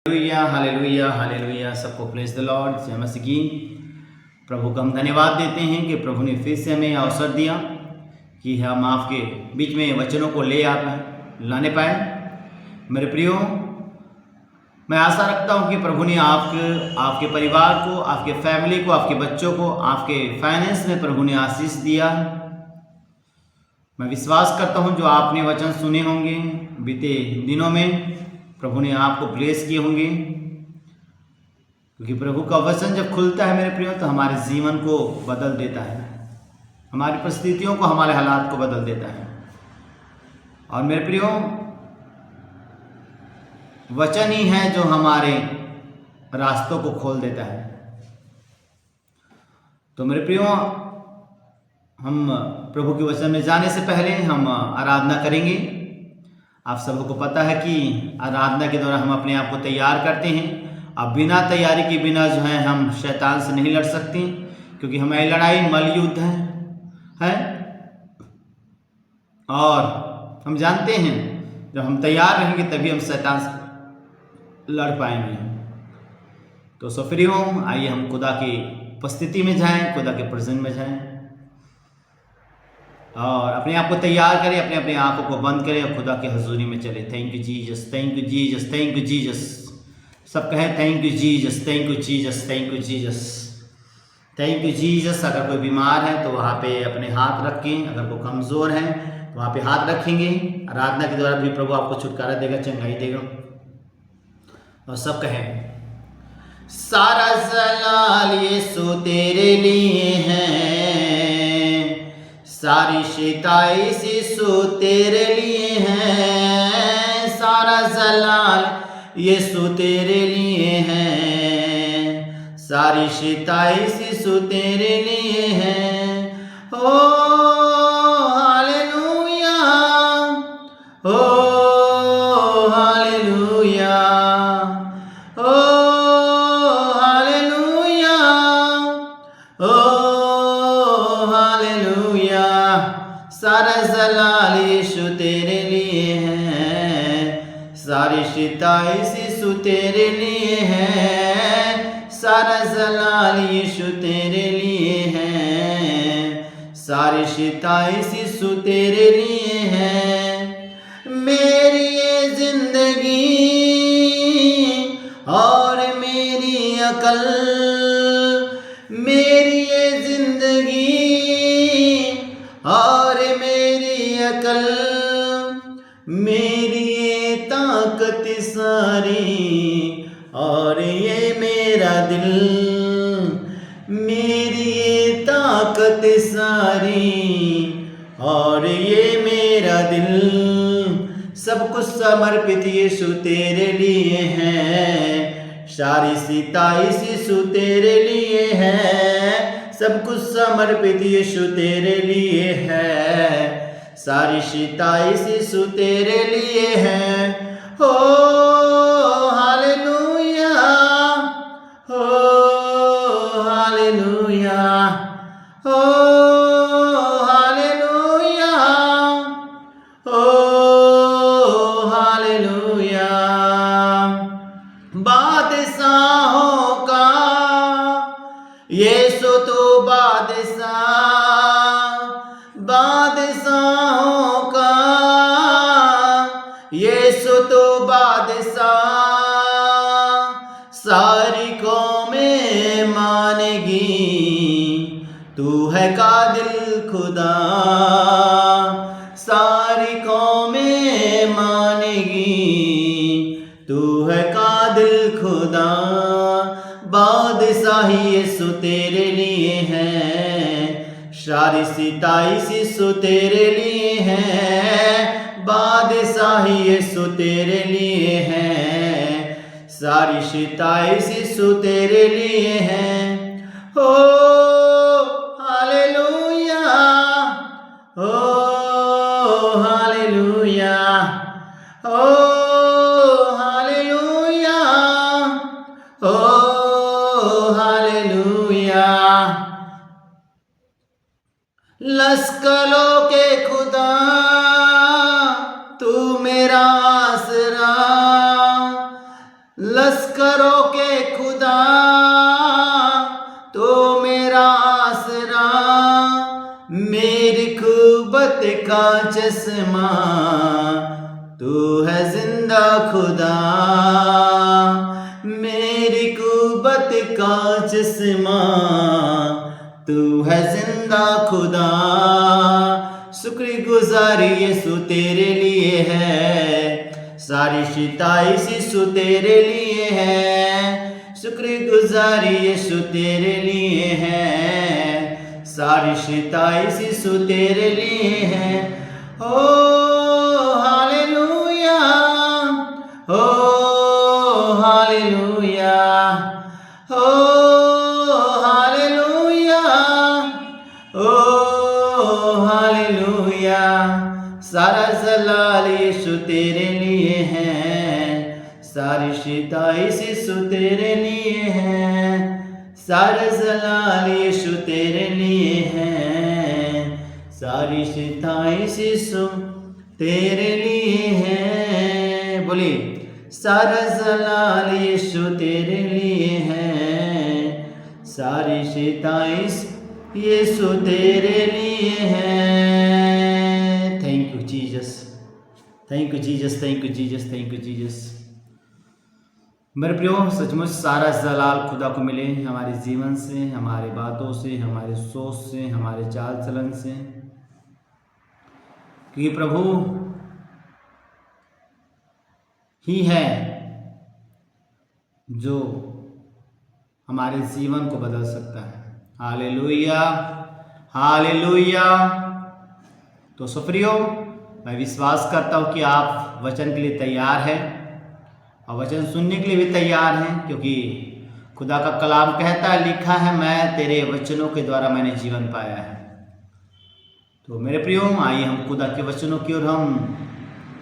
Hallelujah hallelujah hallelujah. सबको praise the Lord. जय मसीह की। प्रभु को हम धन्यवाद देते हैं कि प्रभु ने फिर से हमें अवसर दिया कि हम आपके बीच में वचनों को लाने पाए। मेरे प्रियो, मैं आशा रखता हूं कि प्रभु ने आपके परिवार को, आपके फैमिली को, आपके बच्चों को, आपके फाइनेंस में प्रभु ने आशीष दिया। मैं विश्वास करता हूं जो आपने वचन सुने होंगे बीते दिनों में, प्रभु ने आपको ब्लेस किए होंगे, क्योंकि प्रभु का वचन जब खुलता है मेरे प्रियो तो हमारे जीवन को बदल देता है, हमारी परिस्थितियों को, हमारे हालात को बदल देता है। और मेरे प्रियो, वचन ही है जो हमारे रास्तों को खोल देता है। तो मेरे प्रियो, हम प्रभु के वचन में जाने से पहले हम आराधना करेंगे। आप सबको पता है कि आराधना के दौरान हम अपने आप को तैयार करते हैं। अब बिना तैयारी के बिना जो है हम शैतान से नहीं लड़ सकते, क्योंकि हमारी लड़ाई मल युद्ध है। और हम जानते हैं जब हम तैयार रहेंगे तभी हम शैतान से लड़ पाएंगे। तो सो फ्री हो, आइए हम खुदा की उपस्थिति में जाएं, खुदा के प्रेजेंस में जाएं और अपने आप को तैयार करें, अपने अपने आंखों को बंद करें और खुदा के हजूरी में चले। Thank you Jesus, thank you Jesus, thank you Jesus. सब कहें thank you Jesus, thank you Jesus, thank you Jesus, thank you Jesus. अगर कोई बीमार है तो वहाँ पे अपने हाथ रखें, अगर कोई कमज़ोर है तो वहाँ पे हाथ रखेंगे। आराधना के द्वारा भी प्रभु आपको छुटकारा देगा, चंगाई देगा। और सब कहें सारा जलाल यीशु तेरे लिए है, सारी शिताइश यीशु तेरे लिए है, सारा जलाल यीशु तेरे लिए है, सारी शिताइश यीशु तेरे लिए है। ओ हालेलुया, ओ हालेलुया, ओ हालेलुया, ओ हालेलुया। सारा जलाल यीशु तेरे लिए है, सारी शिताइश यीशु तेरे लिए है, सारा जलाल यीशु तेरे लिए है, सारी शिताइश यीशु तेरे लिए है। मेरी ये जिंदगी और मेरी अकल, मेरी ये जिंदगी और मेरी अकल, मेरी ये ताकत सारी और ये मेरा दिल, मेरी ये ताकत सारी और ये मेरा दिल, सब कुछ समर्पित यीशु तेरे लिए है, सारी सिताइश यीशु तेरे लिए है, सब कुछ समर्पित यीशु तेरे लिए है, सारी सिताइश यीशु तेरे लिए है। हो हालेलुया, हो हालेलुया, हो हालेलुया, हो हालेलुया। बादशाहों का यीशु तो बादशाह, बादशाहों का यीशु तो बादशाह, सारी कौमें मानेगी तू है कादिल खुदा, सारी कौमें मानेगी तू है कादिल खुदा। बादशाही यीशु तेरे लिए है, सारी सिताइश यीशु तेरे लिए है, बादशाही यीशु तेरे लिए है, सारी सिताइश यीशु तेरे लिए है। हो हालेलुया, हो हालेलुया, हो हालेलुया, हो हालेलुया। लश्करों के खुदा तू मेरा आसरा, लश्करों के खुदा तो मेरा आसरा, मेरी कुव्वत का चश्मा तू है जिंदा खुदा, मेरी कुव्वत का चश्मा तू है जिंदा खुदा। शुक्रगुजारी यीशु तेरे लिए है, सारी शिताइश यीशु तेरे लिए है। शुक्रगुजारी यीशु तेरे लिए है, सारी शिताइश यीशु तेरे लिए है। ओ हालेलुया, ओ हालेलुया, ओ हालेलुया, ओ हालेलुया। सारा जलाल यीशु तेरे लिए है, सारी शिताइश यीशु तेरे लिए है। सारा जलाल यीशु तेरे लिए है, सारी शिताइश यीशु तेरे लिए है। बोलिए, सारा जलाल यीशु तेरे लिए है, सारी शिताइश यीशु तेरे लिए है। Thank you Jesus, thank you Jesus, thank you Jesus, thank you Jesus. मेरे प्रियो, सचमुच सारा जलाल खुदा को मिले हमारे जीवन से, हमारे बातों से, हमारे सोच से, हमारे चाल चलन से, क्योंकि प्रभु ही है जो हमारे जीवन को बदल सकता है। Hallelujah, hallelujah. तो सुप्रियो, मैं विश्वास करता हूँ कि आप वचन के लिए तैयार हैं और वचन सुनने के लिए भी तैयार हैं, क्योंकि खुदा का कलाम कहता है, लिखा है, मैं तेरे वचनों के द्वारा मैंने जीवन पाया है। तो मेरे प्रियो, आइए हम खुदा के वचनों की ओर हम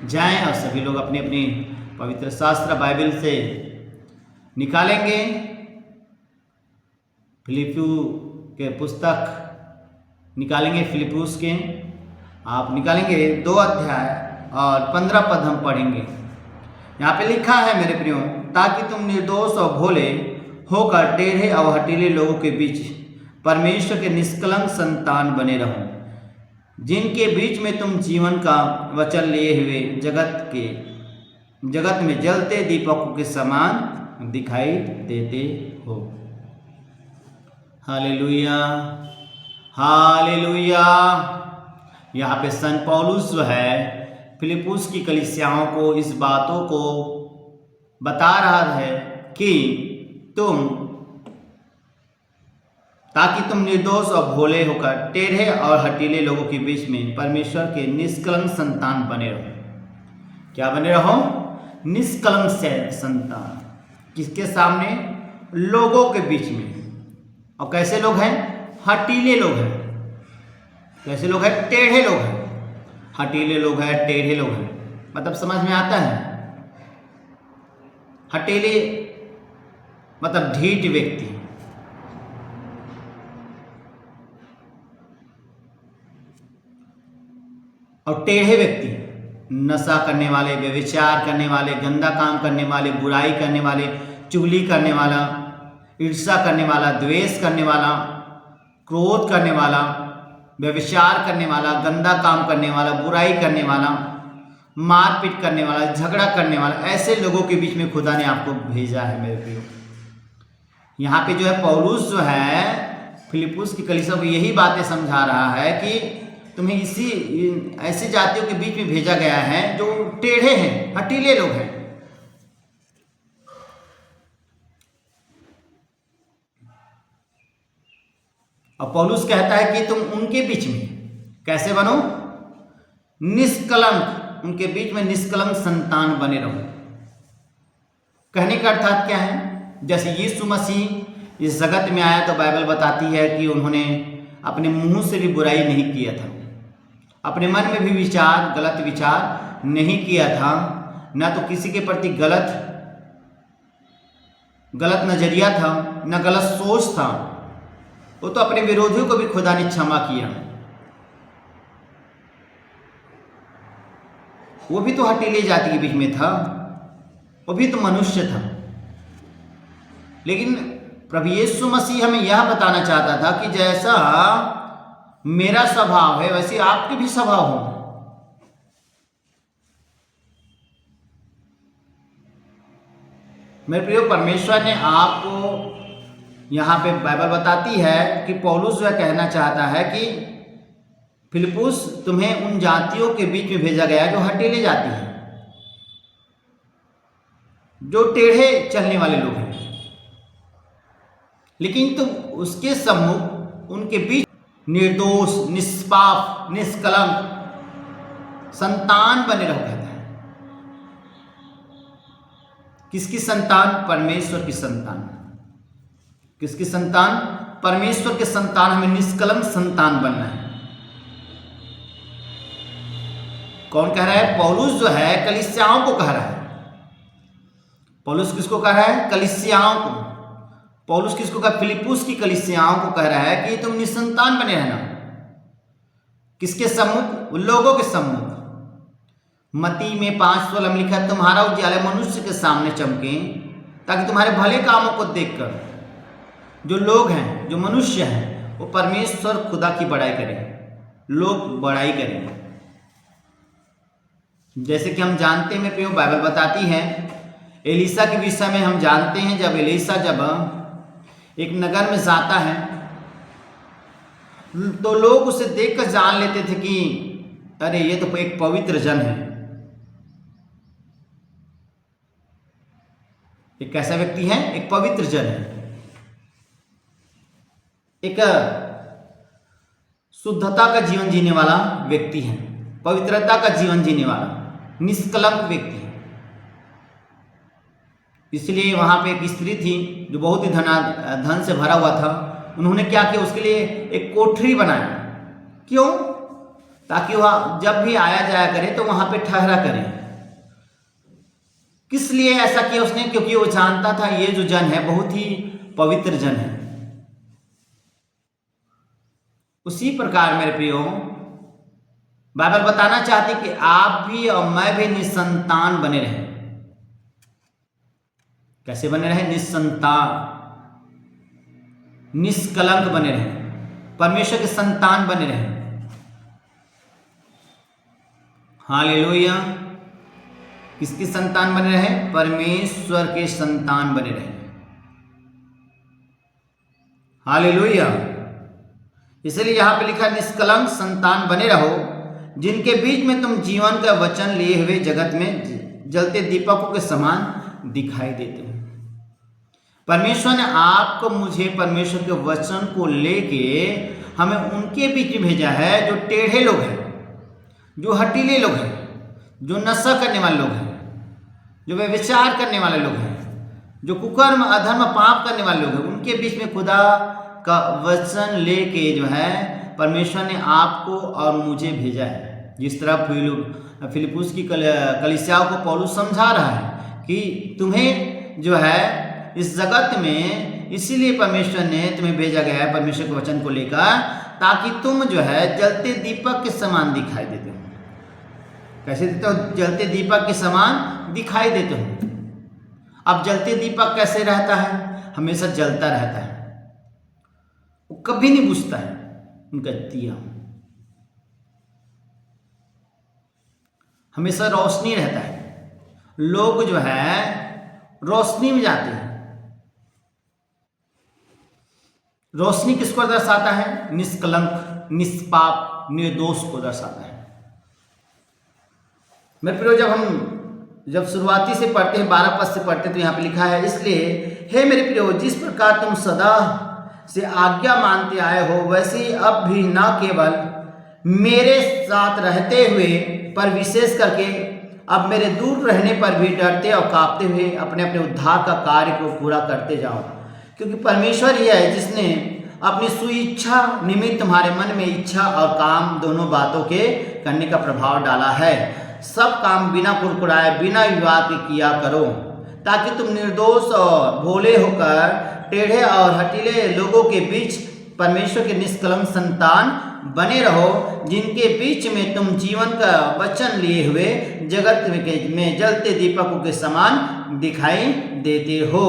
जाएं और सभी लोग अपनी अपनी पवित्र शास्त्र बाइबल से निकालेंगे फिलिपियो के पुस्तक निकालेंगे, फिलिप्पुस के आप निकालेंगे 2 अध्याय और 15 पद हम पढ़ेंगे। यहाँ पे लिखा है मेरे प्रियो, ताकि तुम निर्दोष और भोले होकर टेढ़े और हठीले लोगों के बीच परमेश्वर के निष्कलंक संतान बने रहो, जिनके बीच में तुम जीवन का वचन लिए हुए जगत में जलते दीपकों के समान दिखाई देते हो। Hallelujah, hallelujah. यहाँ पे संत पौलुस जो है फिलिप्पुस की कलीसियाओं को इस बातों को बता रहा है कि ताकि तुम निर्दोष और भोले होकर टेढ़े और हठीले लोगों के बीच में परमेश्वर के निष्कलंक संतान बने रहो। क्या बने रहो? निष्कलंक से संतान। किसके सामने? लोगों के बीच में। और कैसे लोग हैं? हठीले लोग हैं। कैसे लोग हैं? टेढ़े लोग हैं। हठीले लोग हैं, टेढ़े लोग हैं, मतलब समझ में आता है। हठीले मतलब ढीठ व्यक्ति, और टेढ़े व्यक्ति नशा करने वाले, व्यभिचार करने वाले, गंदा काम करने वाले, बुराई करने वाले, चुगली करने वाला, ईर्ष्या करने वाला, द्वेष करने वाला, क्रोध करने वाला, व्यभिचार करने वाला, गंदा काम करने वाला, बुराई करने वाला, मारपीट करने वाला, झगड़ा करने वाला, ऐसे लोगों के बीच में खुदा ने आपको भेजा है मेरे प्रियो। यहाँ पे जो है पौलुस जो है फिलिप्पुस की कलीसिया को यही बातें समझा रहा है कि तुम्हें ऐसी जातियों के बीच में भेजा गया है जो टेढ़े हैं, हठीले लोग हैं। और पौलुस कहता है कि तुम उनके बीच में कैसे बनो? निष्कलंक, उनके बीच में निष्कलंक संतान बने रहो। कहने का अर्थात क्या है? जैसे यीशु मसीह इस जगत में आया तो बाइबल बताती है कि उन्होंने अपने मुंह से भी बुराई नहीं किया था, अपने मन में भी गलत विचार नहीं किया था, ना तो किसी के प्रति गलत नजरिया था, ना गलत सोच था। वो तो अपने विरोधियों को भी खुदा ने क्षमा किया। वो भी तो हठीले जाति के बीच में था, वो भी तो मनुष्य था, लेकिन प्रभु यीशु मसीह हमें यह बताना चाहता था कि जैसा मेरा स्वभाव है वैसे आपके भी स्वभाव हो। मेरे प्रियो, परमेश्वर ने आपको यहाँ पे बाइबल बताती है कि पौलुस जो कहना चाहता है कि फिलिप्पुस, तुम्हें उन जातियों के बीच में भेजा गया जो हटेले जाती हैं, जो टेढ़े चलने वाले लोग हैं, लेकिन तुम उसके सम्मुख उनके बीच निर्दोष, निष्पाप, निष्कलंक संतान बने रहो। कहता है किसकी संतान? परमेश्वर की संतान। किसकी संतान? परमेश्वर के संतान। हमें निष्कलंक संतान बनना है। कौन कह रहा है? पौलुस जो है कलीसियाओं को कह रहा है। पौलुस किसको कह रहा है? कलीसियाओं को। पौलुस किसको कह? फिलिप्पुस की कलीसियाओं को कह रहा है कि तुम निसंतान बने रहना। किसके सम्मुख? उन लोगों के सम्मुख। मत्ती में 5:16 में लिखा है, तुम्हारा उजियाला मनुष्य के सामने चमके, ताकि तुम्हारे भले कामों को देखकर जो लोग हैं, जो मनुष्य हैं, वो परमेश्वर खुदा की बड़ाई करें, लोग बड़ाई करें। जैसे कि हम जानते हैं, प्रियो, बाइबल बताती है एलीशा के विषय में। हम जानते हैं जब एलीशा एक नगर में जाता है तो लोग उसे देखकर जान लेते थे कि अरे ये तो एक पवित्र जन है। एक कैसा व्यक्ति है? एक पवित्र जन है, एक शुद्धता का जीवन जीने वाला व्यक्ति है, पवित्रता का जीवन जीने वाला निष्कलंक व्यक्ति है। इसलिए वहां पे एक स्त्री थी जो बहुत ही धन से भरा हुआ था। उन्होंने क्या किया? उसके लिए एक कोठरी बनाया। क्यों? ताकि वह जब भी आया जाया करे तो वहां पे ठहरा करे। किस लिए ऐसा किया उसने? क्योंकि वो जानता था ये जो जन है बहुत ही पवित्र जन है। उसी प्रकार मेरे प्रियो, बाइबल बताना चाहती कि आप भी और मैं भी निसंतान बने रहें। कैसे बने रहे? निसंतान, निष्कलंक बने रहे, परमेश्वर के संतान बने रहे। हालेलुया। किसकी संतान बने रहे? परमेश्वर के संतान बने रहे। हालेलुया। इसलिए यहां पे लिखा, निष्कलंक संतान बने रहो, जिनके बीच में तुम जीवन का वचन लिए हुए जगत में जलते दीपकों के समान दिखाई देते हो। परमेश्वर ने आपको, मुझे परमेश्वर के वचन को लेके हमें उनके बीच में भेजा है जो टेढ़े लोग हैं, जो हटीले लोग हैं, जो नशा करने वाले लोग हैं, जो व्यभिचार करने वाले लोग हैं, जो कुकर्म, अधर्म, पाप करने वाले लोग हैं। उनके बीच में खुदा का वचन लेके जो है परमेश्वर ने आपको और मुझे भेजा है। जिस तरह फिलिप्पुस की कलीसियाओं को पौलुस समझा रहा है कि तुम्हें जो है इस जगत में इसीलिए परमेश्वर ने तुम्हें भेजा गया है परमेश्वर के वचन को लेकर, ताकि तुम जो है जलते दीपक के समान दिखाई देते हो। कैसे देते हो? जलते दीपक के समान दिखाई देते हो। अब जलते दीपक कैसे रहता है? हमेशा जलता रहता है, वो कभी नहीं बुझता है। उनका दिया हमेशा रोशनी रहता है। लोग जो है रोशनी में जाते हैं। रोशनी किसको दर्शाता है? निष्कलंक, निष्पाप, निर्दोष को दर्शाता है। मेरे प्रियो, जब शुरुआती से पढ़ते हैं, 12 पद से पढ़ते हैं, तो यहाँ पे लिखा है, इसलिए हे मेरे प्रियो, जिस प्रकार तुम सदा से आज्ञा मानते आए हो, वैसे ही अब भी न केवल मेरे साथ रहते हुए पर विशेष करके अब मेरे दूर रहने पर भी डरते और कांपते हुए अपने अपने उद्धार का कार्य को पूरा करते जाओ। क्योंकि परमेश्वर ही है जिसने अपनी सुइच्छा निमित्त तुम्हारे मन में इच्छा और काम दोनों बातों के करने का प्रभाव डाला है। सब काम बिना कुड़कुड़ाए, बिना विवाद के किया करो, ताकि तुम निर्दोष और भोले होकर टेढ़े और हटीले लोगों के बीच परमेश्वर के निष्कलंक संतान बने रहो, जिनके बीच में तुम जीवन का वचन लिए हुए जगत में जलते दीपकों के समान दिखाई देते हो।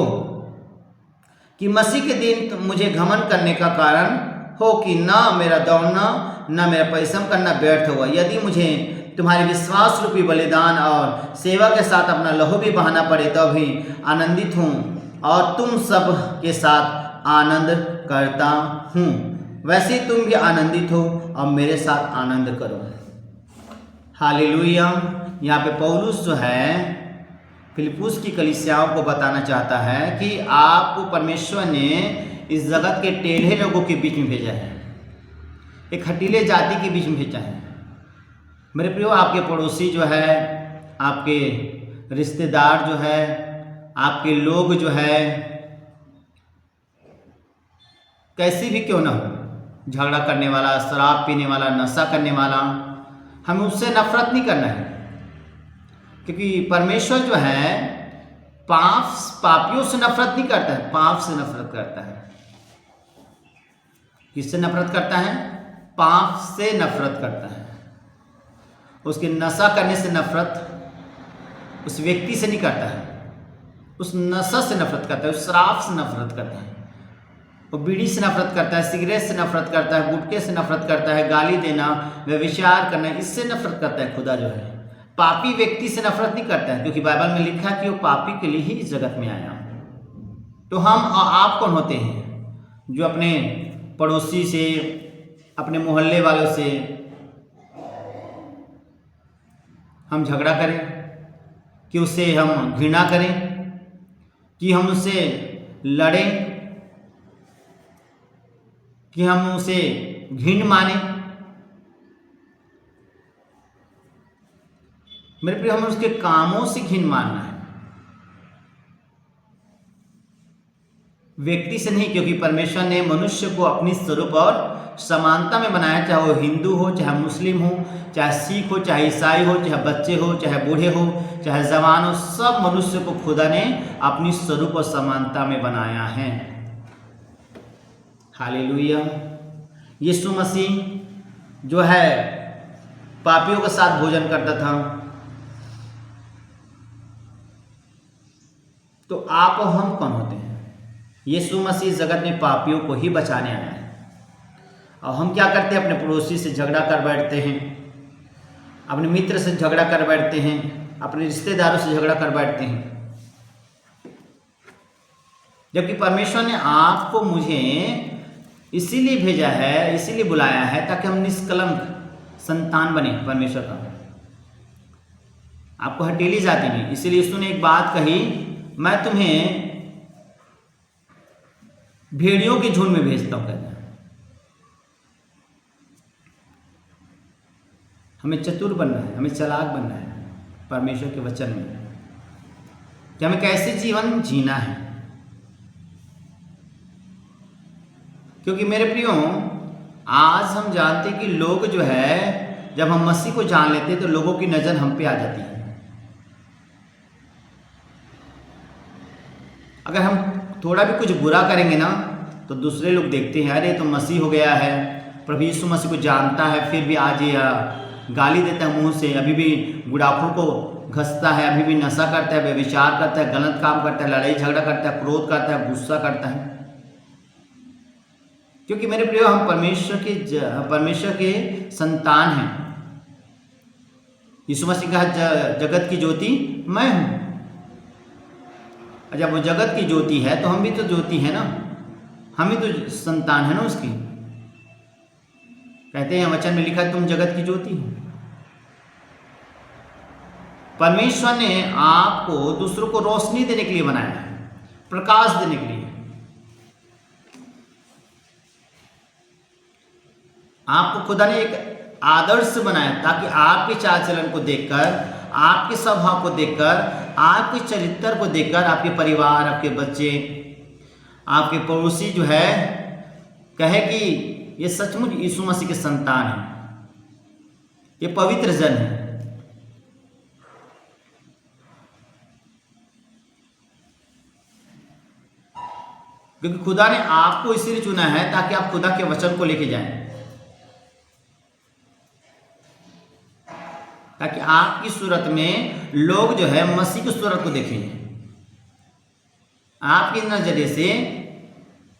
कि मसीह के दिन मुझे घमंड करने का कारण हो कि ना मेरा दौड़ना ना मेरा परिश्रम करना व्यर्थ हुआ। यदि मुझे तुम्हारे विश्वास रूपी बलिदान और सेवा के साथ अपना लहू भी बहाना पड़े तो भी आनंदित हूँ और तुम सब के साथ आनंद करता हूँ। वैसे ही तुम भी आनंदित हो और मेरे साथ आनंद करो। हालेलुया। यहाँ पे पौलुस जो है फिलिप्पुस की कलीसियाओं को बताना चाहता है कि आपको परमेश्वर ने इस जगत के टेढ़े लोगों के बीच में भेजा है, एक हठीले जाति के बीच में भेजा है। मेरे प्रियो, आपके पड़ोसी जो है, आपके रिश्तेदार जो है, आपके लोग जो है, कैसी भी क्यों ना हो, झगड़ा करने वाला, शराब पीने वाला, नशा करने वाला, हमें उससे नफरत नहीं करना है, क्योंकि परमेश्वर जो है पापियों से नफरत नहीं करता है, पाप से नफरत करता है। किससे नफरत करता है? पाप से नफरत करता है। उसके नशा करने से नफरत उस व्यक्ति से नहीं करता है, उस नशा से नफरत करता है, उस शराब से नफरत करता है, वो बीड़ी से नफरत करता है, सिगरेट से नफरत करता है, गुटखे से नफरत करता है, गाली देना, व्यभिचार करना, इससे नफरत करता है। खुदा जो है पापी व्यक्ति से नफरत नहीं करता है, क्योंकि बाइबल में लिखा है कि वो पापी के लिए ही इस जगत में आया। तो हम और आप कौन होते हैं जो अपने पड़ोसी से, अपने मोहल्ले वालों से हम झगड़ा करें, कि उससे हम घृणा करें, कि हम उससे लड़ें, कि हम उसे घृण माने? मेरे प्रिय, हमें उसके कामों से घृण मानना है, व्यक्ति से नहीं, क्योंकि परमेश्वर ने मनुष्य को अपनी स्वरूप और समानता में बनाया। चाहे वो हिंदू हो, चाहे मुस्लिम हो, चाहे सिख हो, चाहे ईसाई हो, चाहे बच्चे हो, चाहे बूढ़े हो, चाहे जवान हो, सब मनुष्य को खुदा ने अपनी स्वरूप और समानता में बनाया है। हालेलुया। यीशु मसीह जो है पापियों के साथ भोजन करता था, तो आप और हम कौन होते हैं? यीशु मसीह जगत में पापियों को ही बचाने आया है। और हम क्या करते हैं? अपने पड़ोसी से झगड़ा कर बैठते हैं, अपने मित्र से झगड़ा कर बैठते हैं, अपने रिश्तेदारों से झगड़ा कर बैठते हैं, जबकि परमेश्वर ने आपको मुझे इसीलिए भेजा है, इसीलिए बुलाया है, ताकि हम निष्कलंक संतान बने परमेश्वर का। आपको हठीली जाति नहीं। इसीलिए यीशु ने एक बात कही, मैं तुम्हें भेड़ियों के झुंड में भेजता हूं। कहता है हमें चतुर बनना है, हमें चालाक बनना है परमेश्वर के वचन में, कि हमें कैसे जीवन जीना है। क्योंकि मेरे प्रियो, आज हम जानते हैं कि लोग जो है, जब हम मसीह को जान लेते हैं तो लोगों की नजर हम पे आ जाती है। अगर हम थोड़ा भी कुछ बुरा करेंगे ना, तो दूसरे लोग देखते हैं, अरे तो मसीह हो गया है, प्रभु यीशु मसीह को जानता है, फिर भी आज ये गाली देता है मुंह से, अभी भी बुढ़ापों को घसता है, अभी भी नशा करता है, व्यभिचार करता है, गलत काम करता है, लड़ाई झगड़ा करता है, क्रोध करता है, गुस्सा करता है। क्योंकि मेरे प्रियो, हम परमेश्वर के संतान हैं। यीशु मसीह कहा, जगत की ज्योति मैं हूं। जब वो जगत की ज्योति है तो हम भी तो ज्योति है ना, हम ही तो संतान है ना उसकी। कहते हैं वचन में लिखा है, तुम जगत की ज्योति हो। परमेश्वर ने आपको दूसरों को रोशनी देने के लिए बनाया है, प्रकाश देने के लिए। आपको खुदा ने एक आदर्श बनाया, ताकि आपके चाल चलन को देखकर, आपके स्वभाव को देखकर, आपके चरित्र को देखकर, आपके परिवार, आपके बच्चे, आपके पड़ोसी जो है कहे कि ये सचमुच यीशु मसीह के संतान हैं, ये पवित्र जन है। क्योंकि खुदा ने आपको इसीलिए चुना है ताकि आप खुदा के वचन को लेके जाएं, ताकि आपकी सूरत में लोग जो है मसीह की सूरत को देखें। आपके नजरिए से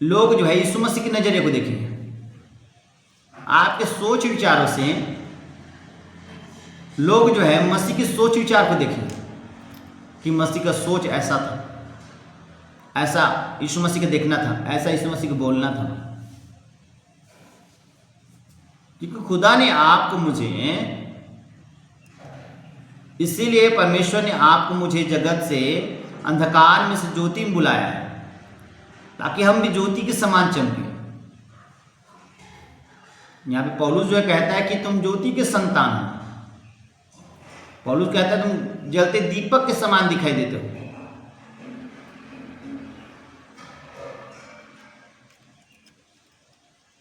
लोग जो है यीशु मसीह के नजरिए को देखेंगे। आपके सोच विचारों से लोग जो है मसीह की सोच विचार को देखेंगे कि मसीह का सोच ऐसा था, ऐसा यीशु मसीह का देखना था, ऐसा यीशु मसीह को बोलना था। क्योंकि खुदा ने आपको मुझे, इसीलिए परमेश्वर ने आपको मुझे जगत से अंधकार में से ज्योति में बुलाया है, ताकि हम भी ज्योति के समान चमके। यहाँ पे पौलुस जो है कहता है कि तुम ज्योति के संतान हो। पौलुस कहता है तुम जलते दीपक के समान दिखाई देते हो।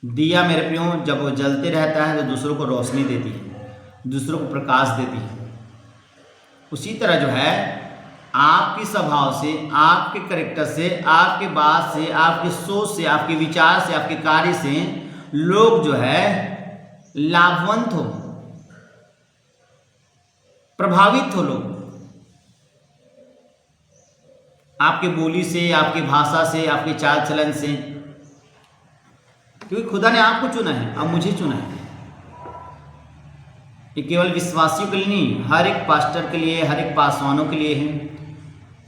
दिया मेरे प्रियो जब वो जलते रहता है तो दूसरों को रोशनी देती है, दूसरों को प्रकाश देती है। उसी तरह जो है आपके स्वभाव से, आपके कैरेक्टर से, आपके बात से, आपके सोच से, आपके विचार से, आपके कार्य से लोग जो है लाभवंत हो, प्रभावित हो। लोग आपके बोली से, आपकी भाषा से, आपके चाल चलन से, क्योंकि खुदा ने आपको चुना है, अब मुझे चुना है। ये केवल विश्वासियों के लिए नहीं, हर एक पास्टर के लिए, हर एक पासवानों के लिए है,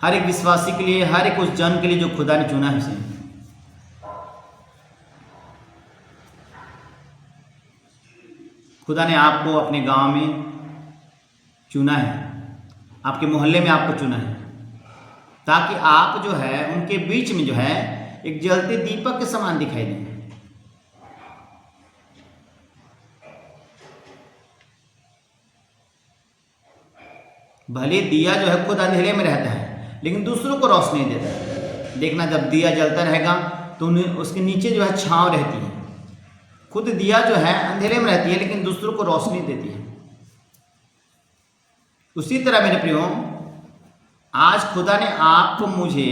हर एक विश्वासी के लिए, हर एक उस जन के लिए जो खुदा ने चुना है उसे। खुदा ने आपको अपने गांव में चुना है, आपके मोहल्ले में आपको चुना है, ताकि आप जो है उनके बीच में जो है एक जलते दीपक के समान दिखाई दें। भले दिया जो है खुद अंधेरे में रहता है, लेकिन दूसरों को रोशनी देता है। देखना, जब दिया जलता रहेगा तो उसके नीचे जो है छांव रहती है। खुद दिया जो है अंधेरे में रहती है, लेकिन दूसरों को रोशनी देती है। उसी तरह मेरे प्रियो, आज खुदा ने आपको, मुझे,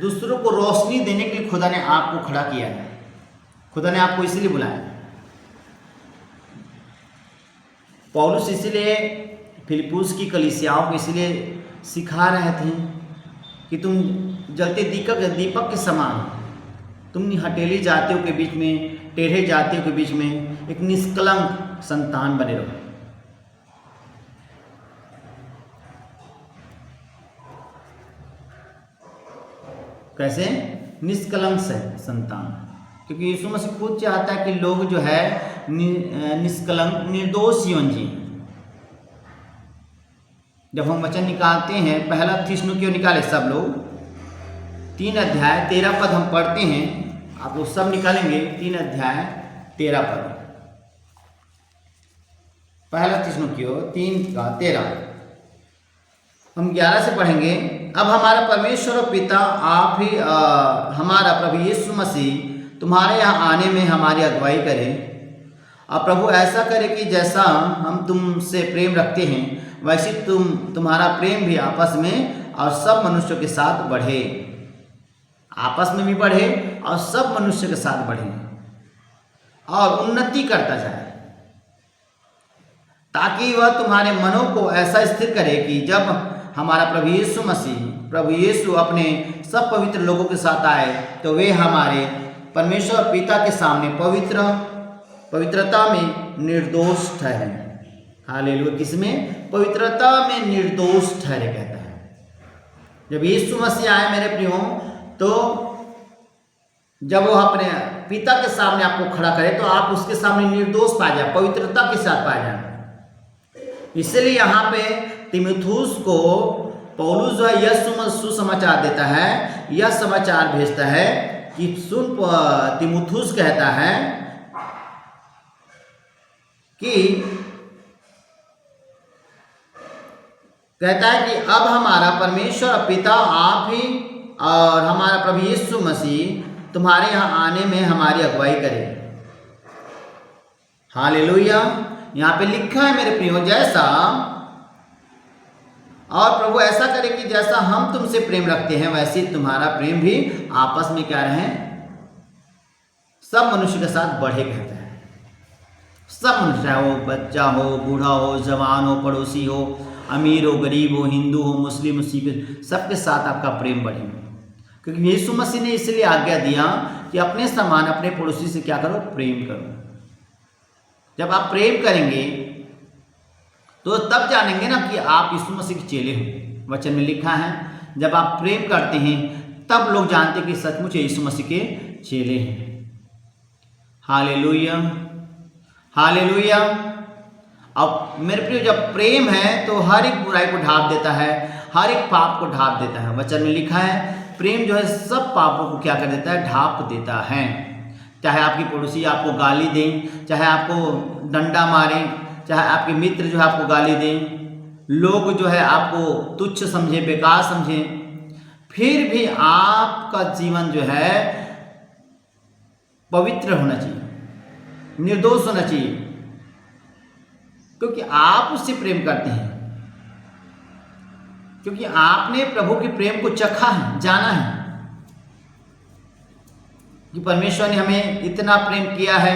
दूसरों को रोशनी देने के लिए खुदा ने आपको खड़ा किया है। खुदा ने आपको इसीलिए बुलाया। पौलुस इसीलिए फिलिप्पुस की कलीसियाओं को इसलिए सिखा रहे थे कि तुम जलते दीपक के समान, तुम हटेली जातियों के बीच में, टेढ़े जातियों के बीच में एक निष्कलंक संतान बने रहो। कैसे? निष्कलंक संतान। क्योंकि यीशु मसीह खुद चाहता है कि लोग जो है निष्कलंक, निर्दोष जीवन जिए। जब हम वचन निकालते हैं, पहला थिस्सलुनीकियों निकाले सब लोग, 3 अध्याय 13 पद हम पढ़ते हैं। आप लोग सब निकालेंगे, 3 अध्याय 13 पद। पहला थिस्सलुनीकियों 3:13 हम 11 से पढ़ेंगे। अब हमारा परमेश्वर और पिता, आप ही हमारा प्रभु यीशु मसीह तुम्हारे यहाँ आने में हमारी अगुवाई करे। और प्रभु ऐसा करे कि जैसा हम तुमसे प्रेम रखते हैं, वैसे तुम्हारा प्रेम भी आपस में और सब मनुष्यों के साथ बढ़े। आपस में भी बढ़े और सब मनुष्य के साथ बढ़े और उन्नति करता जाए, ताकि वह तुम्हारे मनों को ऐसा स्थिर करे कि जब हमारा प्रभु यीशु अपने सब पवित्र लोगों के साथ आए, तो वे हमारे परमेश्वर पिता के सामने पवित्रता में निर्दोष ठहरे। हालेलुया। किसमें? पवित्रता में निर्दोष ठहरे कहता है। जब यीशु मसीह आए मेरे प्रियो, तो जब वो अपने पिता के सामने आपको खड़ा करे, तो आप उसके सामने निर्दोष पाए जाए, पवित्रता के साथ पाए जाए। इसलिए यहाँ पे तीमुथियुस को पौलुस जो है यह सुसमाचार देता है, यह समाचार भेजता है कि सुन, तीमुथियुस कहता है कि अब हमारा परमेश्वर पिता, आप ही और हमारा प्रभु यीशु मसीह तुम्हारे यहाँ आने में हमारी अगुवाई करे। हालेलुया। यहाँ पे लिखा है मेरे प्रियो, जैसा, और प्रभु ऐसा करे कि जैसा हम तुमसे प्रेम रखते हैं, वैसे तुम्हारा प्रेम भी आपस में क्या रहे, सब मनुष्य के साथ बढ़े कहता है। सब मनुष्य, चाहे वो बच्चा हो, बूढ़ा हो, जवान हो, पड़ोसी हो, अमीर हो, गरीब हो, हिंदू हो, मुस्लिम हो, सिख, सबके साथ आपका प्रेम बढ़े। क्योंकि यीशु मसीह ने इसलिए आज्ञा दिया कि अपने समान अपने पड़ोसी से क्या करो, प्रेम करो। जब आप प्रेम करेंगे तो तब जानेंगे ना कि आप यीशु मसीह के चेले हो। वचन में लिखा है जब आप प्रेम करते हैं तब लोग जानते हैं कि सचमुच यीशु मसीह के चेले हैं। Hallelujah, hallelujah. अब मेरे प्रिय, जब प्रेम है तो हर एक बुराई को ढांप देता है, हर एक पाप को ढांप देता है। वचन में लिखा है प्रेम जो है सब पापों को क्या कर देता है, ढांप देता है। चाहे आपकी पड़ोसी आपको गाली दें, चाहे आपको डंडा मारें, चाहे आपके मित्र जो है आपको गाली दें, लोग जो है आपको तुच्छ समझे, बेकार समझे, फिर भी आपका जीवन जो है पवित्र होना चाहिए, निर्दोष होना चाहिए, क्योंकि आप उससे प्रेम करते हैं, क्योंकि आपने प्रभु के प्रेम को चखा है, जाना है कि परमेश्वर ने हमें इतना प्रेम किया है,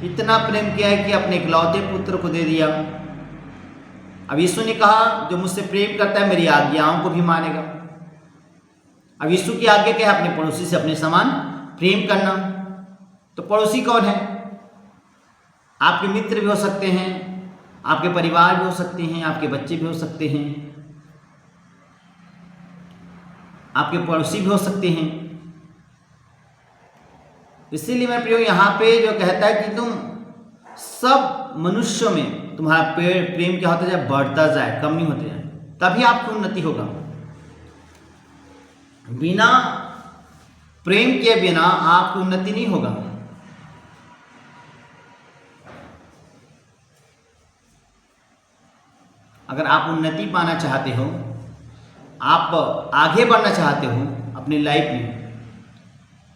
इतना प्रेम किया है कि अपने इकलौते पुत्र को दे दिया। अब यीशु ने कहा जो मुझसे प्रेम करता है मेरी आज्ञाओं को भी मानेगा। अब यीशु की आज्ञा क्या है, अपने पड़ोसी से अपने समान प्रेम करना। तो पड़ोसी कौन है? आपके मित्र भी हो सकते हैं, आपके परिवार भी हो सकते हैं, आपके बच्चे भी हो सकते हैं, आपके पड़ोसी भी हो सकते हैं। इसीलिए मैं प्रियो यहाँ पे जो कहता है कि तुम सब मनुष्यों में तुम्हारा प्रेम क्या होता जाए, बढ़ता जाए, कम नहीं होता जाए, तभी आपकी उन्नति होगा। बिना प्रेम के बिना आपकी उन्नति नहीं होगा। अगर आप उन्नति पाना चाहते हो, आप आगे बढ़ना चाहते हो अपनी लाइफ में,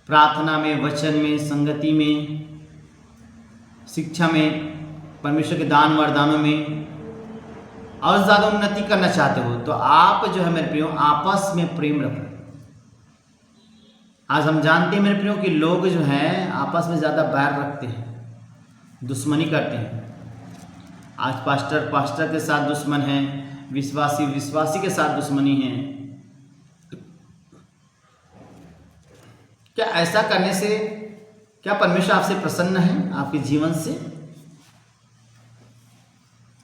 प्रार्थना में, वचन में, संगति में, शिक्षा में, परमेश्वर के दान वरदानों में और ज़्यादा उन्नति करना चाहते हो, तो आप जो है मेरे प्रियो आपस में प्रेम रखो। आज हम जानते हैं मेरे प्रियो कि लोग जो हैं आपस में ज़्यादा बैर रखते हैं, दुश्मनी करते हैं। आज पास्टर के साथ दुश्मन है, विश्वासी के साथ दुश्मनी है। क्या ऐसा करने से क्या परमेश्वर आपसे प्रसन्न है, आपके जीवन से?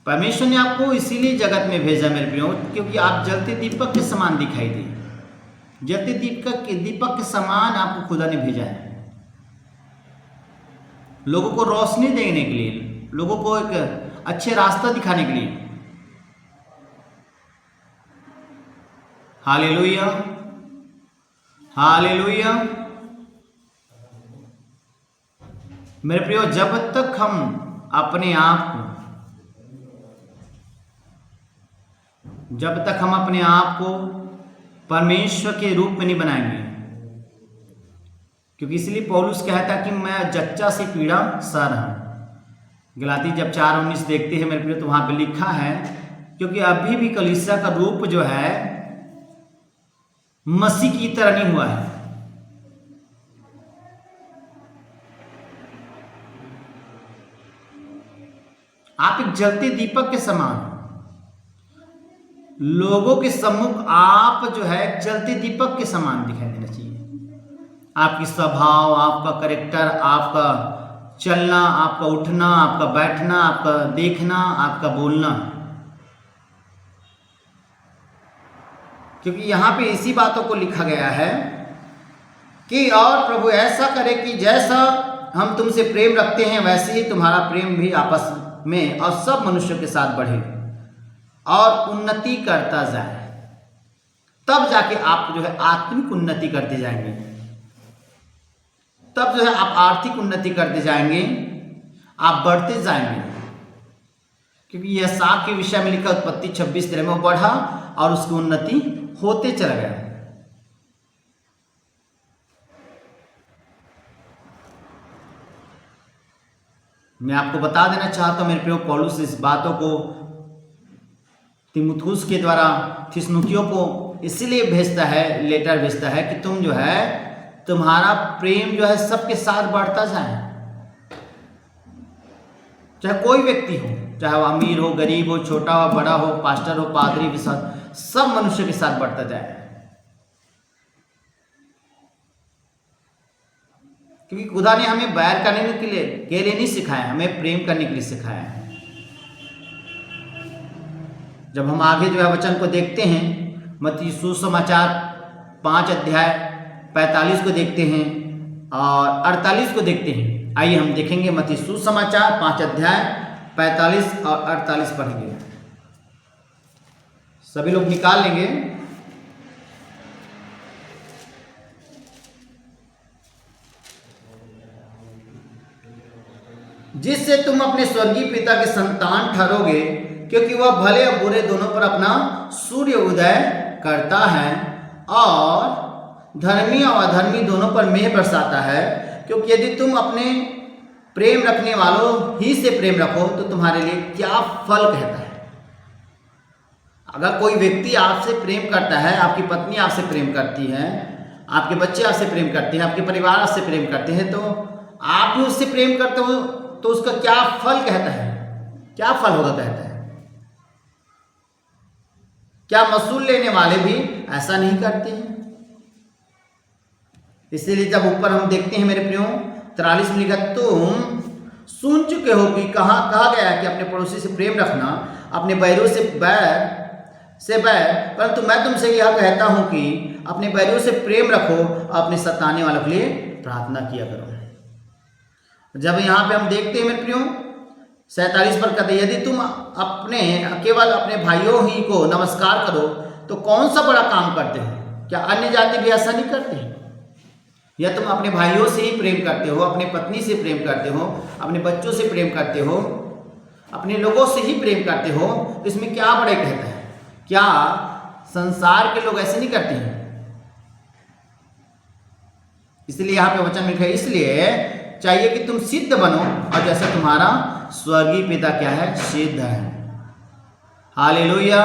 परमेश्वर ने आपको इसीलिए जगत में भेजा मेरे प्रियो, क्योंकि आप जलते दीपक के समान दिखाई दे। जलते दीपक के समान आपको खुदा ने भेजा है, लोगों को रोशनी देने के लिए, लोगों को एक अच्छे रास्ता दिखाने के लिए। Hallelujah, hallelujah. मेरे प्रियो, जब तक हम अपने आप को परमेश्वर के रूप में नहीं बनाएंगे, क्योंकि इसलिए पौलुस कहता है कि मैं जच्चा से पीड़ा सह रहा हूं। गलाती जब 4:19 देखते हैं मेरे प्रियो, तो वहां पे लिखा है क्योंकि अभी भी कलीसिया का रूप जो है मसीह की तरह नहीं हुआ है। आप एक जलते दीपक के समान, लोगों के सम्मुख आप जो है जलते दीपक के समान दिखाई देना चाहिए। आपकी स्वभाव, आपका कैरेक्टर, आपका चलना, आपका उठना, आपका बैठना, आपका देखना, आपका बोलना, क्योंकि यहां पे इसी बातों को लिखा गया है कि और प्रभु ऐसा करे कि जैसा हम तुमसे प्रेम रखते हैं वैसे ही तुम्हारा प्रेम भी आपस में और सब मनुष्यों के साथ बढ़े और उन्नति करता जाए। तब जाके आप जो है आत्मिक उन्नति करते जाएंगे, तब जो है आप आर्थिक उन्नति करते जाएंगे, आप बढ़ते जाएंगे। क्योंकि यह साग के विषय में लिखा उत्पत्ति 26:13 में, वो बढ़ा और उसकी उन्नति होते चला गया। मैं आपको बता देना चाहता हूं मेरे प्रिय, पौलुस इस बातों को तीमुथियुस के द्वारा थिस्सलुनीकियों को इसलिए भेजता है, लेटर भेजता है कि तुम जो है तुम्हारा प्रेम जो है सबके साथ बढ़ता जाए। चाहे कोई व्यक्ति हो, चाहे वो अमीर हो, गरीब हो, छोटा हो, बड़ा हो, पास्टर हो, पादरी के साथ, सब मनुष्य के साथ बढ़ता जाए। क्योंकि खुदा ने हमें बैर करने के लिए नहीं सिखाया, हमें प्रेम करने के लिए सिखाया है। जब हम आगे जो है वचन को देखते हैं, मत्ती सुसमाचार 5 अध्याय 45 को देखते हैं और 48 को देखते हैं। आइए हम देखेंगे मत्ती सुसमाचार 5 अध्याय 45 और 48 पढ़ेंगे। सभी लोग निकाल लेंगे। जिससे तुम अपने स्वर्गीय पिता के संतान ठहरोगे, क्योंकि वह भले और बुरे दोनों पर अपना सूर्य उदय करता है और धर्मी और अधर्मी दोनों पर मेघ बरसाता है। क्योंकि यदि तुम अपने प्रेम रखने वालों ही से प्रेम रखो तो तुम्हारे लिए क्या फल कहता है। अगर कोई व्यक्ति आपसे प्रेम करता है, आपकी पत्नी आपसे प्रेम करती है, आपके बच्चे आपसे प्रेम करते हैं, आपके परिवार आपसे प्रेम करते हैं, तो आप भी उससे प्रेम करते हो तो उसका क्या फल कहता है, क्या फल होगा कहता है। क्या मसूल लेने वाले भी ऐसा नहीं करते हैं? इसीलिए जब ऊपर हम देखते हैं मेरे प्रियो 43 में लिखा, तुम सुन चुके हो कि कहा गया है कि अपने पड़ोसी से प्रेम रखना, अपने बैरों से बैर, परंतु मैं तुमसे यह कहता हूं कि अपने बैरों से प्रेम रखो और अपने सताने वालों के लिए प्रार्थना किया करो। जब यहाँ पे हम देखते हैं मेरे प्रियो 47 पर कहते, यदि तुम केवल अपने भाइयों ही को नमस्कार करो तो कौन सा बड़ा काम करते हो? क्या अन्य जाति भी ऐसा नहीं करते हैं? या तुम अपने भाइयों से ही प्रेम करते हो, अपने पत्नी से प्रेम करते हो, अपने बच्चों से प्रेम करते हो, अपने लोगों से ही प्रेम करते हो, तो इसमें क्या बड़े कहता है? क्या संसार के लोग ऐसे नहीं करते हैं? इसलिए यहाँ पे वचन में लिखा है, इसलिए चाहिए कि तुम सिद्ध बनो और जैसा तुम्हारा स्वर्गीय पिता क्या है? सिद्ध है। हालेलुया।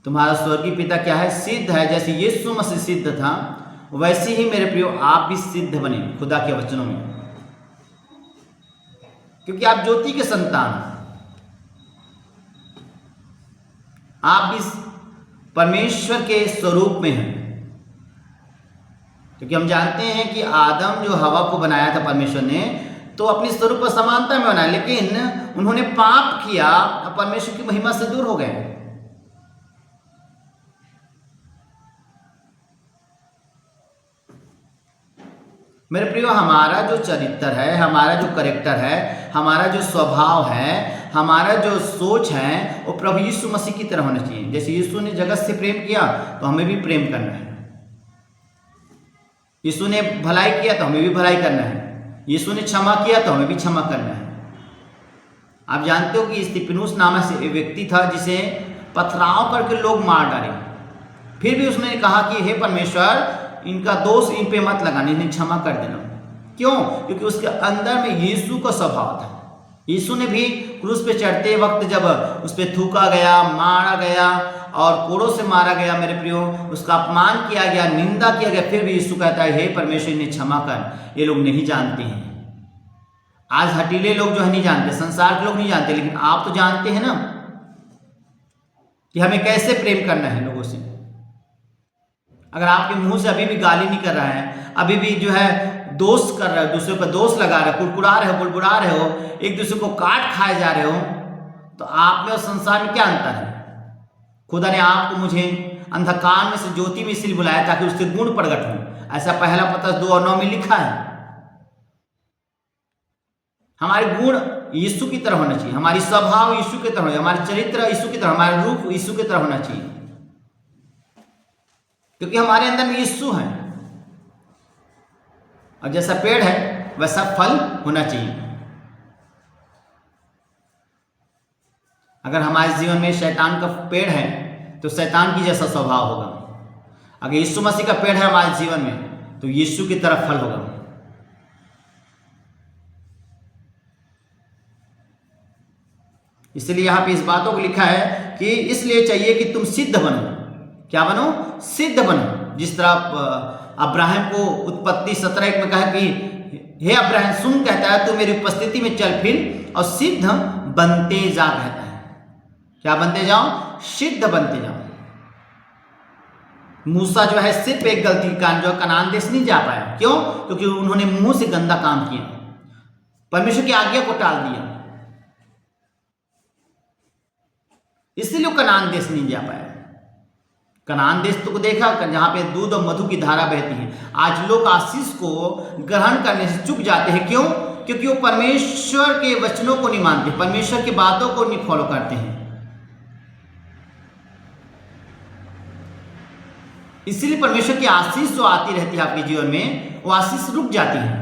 तुम्हारा स्वर्गीय पिता क्या है? सिद्ध है। जैसे यीशु मसीह सिद्ध था, वैसे ही मेरे प्रियो आप भी सिद्ध बने खुदा के वचनों में, क्योंकि आप ज्योति के संतान, आप भी परमेश्वर के स्वरूप में हैं। क्योंकि हम जानते हैं कि आदम जो हवा को बनाया था परमेश्वर ने, तो अपने स्वरूप और समानता में बनाया, लेकिन उन्होंने पाप किया, परमेश्वर की महिमा से दूर हो गए। मेरे प्रियो, हमारा जो चरित्र है, हमारा जो करेक्टर है, हमारा जो स्वभाव है, हमारा जो सोच है, वो प्रभु यीशु मसीह की तरह होना चाहिए। जैसे यीशु ने जगत से प्रेम किया तो हमें भी प्रेम करना है। यीशु ने भलाई किया तो हमें भी भलाई करना है। यीशु ने क्षमा किया तो हमें भी क्षमा करना है। आप जानते हो कि स्तिफनुस नामक से एक व्यक्ति था जिसे पथराव करके लोग मार डाले, फिर भी उसने कहा कि हे परमेश्वर, इनका दोष इन पे मत लगाने, इन्हें क्षमा कर देना। क्यों? क्योंकि उसके अंदर में यीशु का स्वभाव था। यीशु ने भी क्रूस पे चढ़ते वक्त जब उस पर थूका गया, मारा गया और कोड़ों से मारा गया, मेरे प्रियो, उसका अपमान किया गया, निंदा किया गया, फिर भी यीशु कहता है, हे परमेश्वर, इन्हें क्षमा कर, ये लोग नहीं जानते हैं। आज हटीले लोग जो है नहीं जानते, संसार के लोग नहीं जानते, लेकिन आप तो जानते हैं ना कि हमें कैसे प्रेम करना है लोगों से। अगर आपके मुंह से अभी भी गाली नहीं कर रहा है, अभी भी जो है दोष कर रहे हो, दूसरे पर दोष लगा रहे हो, कुड़कुड़ा रहे हो, बुड़बुड़ा रहे हो, एक दूसरे को काट खाए जा रहे हो, तो आप में और संसार में क्या अंतर है? खुदा ने आपको मुझे अंधकार में से ज्योति में इसलिए बुलाया ताकि उसके गुण प्रकट हो। ऐसा पहला पत्रस 2:9 में लिखा है। हमारे गुण यीशु की तरह होना चाहिए, हमारी स्वभाव यीशु की तरह, हमारे चरित्र यीशु की तरह, हमारा रूप यीशु की तरह होना चाहिए, क्योंकि हमारे अंदर में यीशु है। और जैसा पेड़ है वैसा फल होना चाहिए। अगर हमारे जीवन में शैतान का पेड़ है तो शैतान की जैसा स्वभाव होगा। अगर यीशु मसीह का पेड़ है हमारे जीवन में तो यीशु की तरफ फल होगा। इसलिए यहाँ पे इस बातों को लिखा है कि इसलिए चाहिए कि तुम सिद्ध बनो। क्या बनो? सिद्ध बनो। जिस तरह अब्राहम को उत्पत्ति 17:1 में कहा कि हे अब्राहम सुन, कहता है तू मेरी उपस्थिति में चल फिर और सिद्ध बनते जा, कहता है। क्या बनते जाओ? सिद्ध बनते जाओ। मूसा जो है सिर्फ एक गलती के कारण जो कनान देश नहीं जा पाया। क्यों? क्योंकि उन्होंने मुंह से गंदा काम किया, परमेश्वर की आज्ञा को टाल दिया, इसलिए वो कनान देश नहीं जा पाया। कनान देश तो देखा जहां पे दूध और मधु की धारा बहती है। आज लोग आशीष को ग्रहण करने से चूक जाते हैं। क्यों? क्योंकि वो परमेश्वर के वचनों को नहीं मानते, परमेश्वर की बातों को नहीं फॉलो करते हैं। इसीलिए परमेश्वर की आशीष जो आती रहती है आपके जीवन में, वो आशीष रुक जाती है,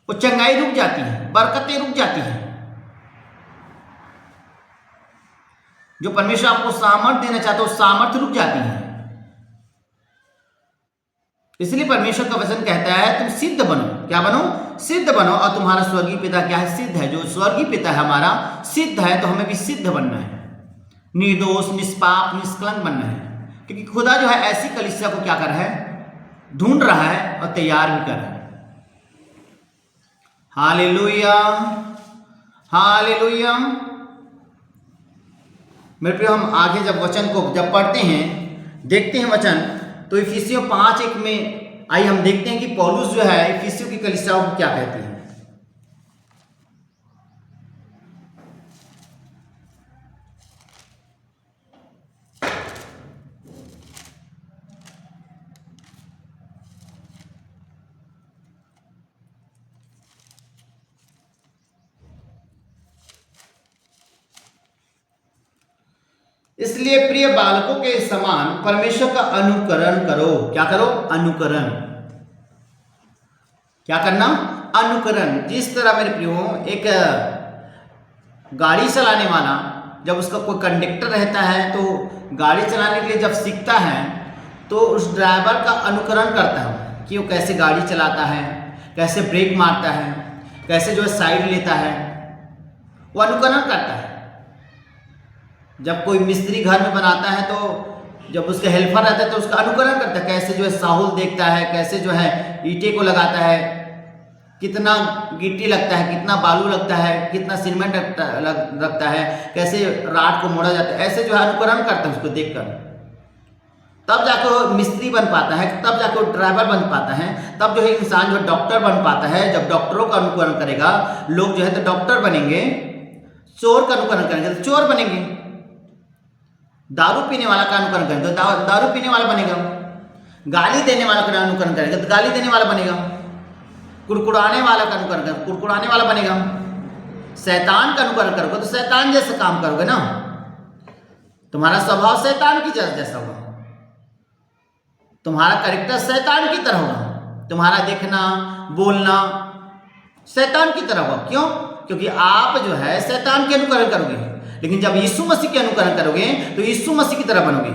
वो चंगाई रुक जाती है, बरकतें रुक जाती हैं। जो परमेश्वर आपको सामर्थ्य देना चाहता है, वो सामर्थ्य रुक जाती है। इसलिए परमेश्वर का वचन कहता है तुम सिद्ध बनो। क्या बनो? सिद्ध बनो। और तुम्हारा स्वर्गीय पिता क्या है? सिद्ध है। जो स्वर्गीय पिता है हमारा सिद्ध है, तो हमें भी सिद्ध बनना है, निर्दोष, निष्पाप, निष्कलंक बनना है। क्योंकि खुदा जो है ऐसी कलीसिया को क्या कर रहा है? ढूंढ रहा है और तैयार भी कर रहा है। Hallelujah, hallelujah. मेरे प्रिय, हम आगे जब वचन को जब पढ़ते हैं, देखते हैं वचन, तो इफिसियों 5:1 में आइए हम देखते हैं कि पौलुस जो है इफिसियों की कलीसियाओं को क्या कहते हैं। इसलिए प्रिय बालकों के समान परमेश्वर का अनुकरण करो। क्या करो? अनुकरण। क्या करना? अनुकरण। जिस तरह मेरे प्रियो एक गाड़ी चलाने वाला, जब उसका कोई कंडक्टर रहता है तो गाड़ी चलाने के लिए जब सीखता है तो उस ड्राइवर का अनुकरण करता है कि वो कैसे गाड़ी चलाता है, कैसे ब्रेक मारता है, कैसे जो है साइड लेता है, वो अनुकरण करता है। जब कोई मिस्त्री घर में बनाता है तो जब उसके हेल्पर रहता है तो उसका अनुकरण करता है, कैसे जो है साहुल देखता है, कैसे जो है ईंटे को लगाता है, कितना गिट्टी लगता है, कितना बालू लगता है, कितना सीमेंट लगता है, कैसे राड को मोड़ा जाता है, ऐसे जो है अनुकरण करता है उसको देखकर। तब जाकर वो मिस्त्री बन पाता है, तब जाकर वो ड्राइवर बन पाता है, तब जो है इंसान जो डॉक्टर बन पाता है। जब डॉक्टरों का अनुकरण करेगा लोग जो है तो डॉक्टर बनेंगे। चोर का अनुकरण करेंगे तो चोर बनेंगे। दारू पीने वाला का अनुकरण करेंगे तो दारू पीने वाला बनेगा। गाली देने वाला का अनुकरण करेंगे तो गाली देने वाला बनेगा। कुड़कुड़ाने वाला का अनुकरण करेंगे कुड़कुड़ाने वाला बनेगा। शैतान का अनुकरण करोगे तो शैतान जैसे काम करोगे ना, तुम्हारा स्वभाव शैतान की जैसा होगा, तुम्हारा कैरेक्टर शैतान की तरह होगा, तुम्हारा देखना बोलना शैतान की तरह होगा। क्यों? क्योंकि आप जो है शैतान के अनुकरण करोगे। लेकिन जब यीशु मसीह के अनुकरण करोगे तो यीशु मसीह की तरह बनोगे।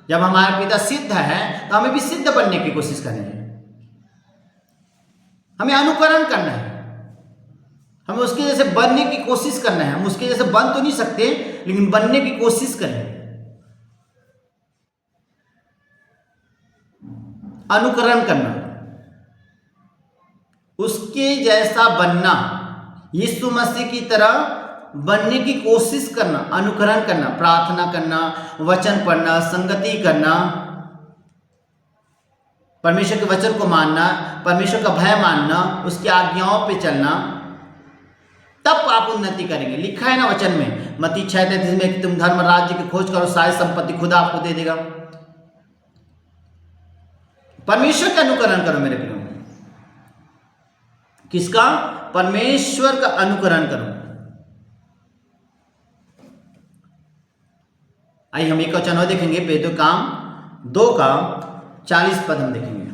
जब हमारा पिता सिद्ध है तो हमें भी सिद्ध बनने की कोशिश करेंगे। हमें अनुकरण करना है, हमें उसके जैसे बनने की कोशिश करना है। हम उसके जैसे बन तो नहीं सकते, लेकिन बनने की कोशिश करें। अनुकरण करना, उसके जैसा बनना, यीशु मसीह की तरह बनने की कोशिश करना, अनुकरण करना, प्रार्थना करना, वचन पढ़ना, संगति करना, परमेश्वर के वचन को मानना, परमेश्वर का भय मानना, उसकी आज्ञाओं पे चलना, तब आप उन्नति करेंगे। लिखा है ना वचन में मत्ती 6:33 में कि तुम धर्म राज्य की खोज करो, सारी संपत्ति खुदा आपको दे देगा। परमेश्वर का अनुकरण करो मेरे प्रियो। किसका? परमेश्वर का अनुकरण करो। आइए हम एक वचन और देखेंगे, पेदो काम 2:40 पद हम देखेंगे।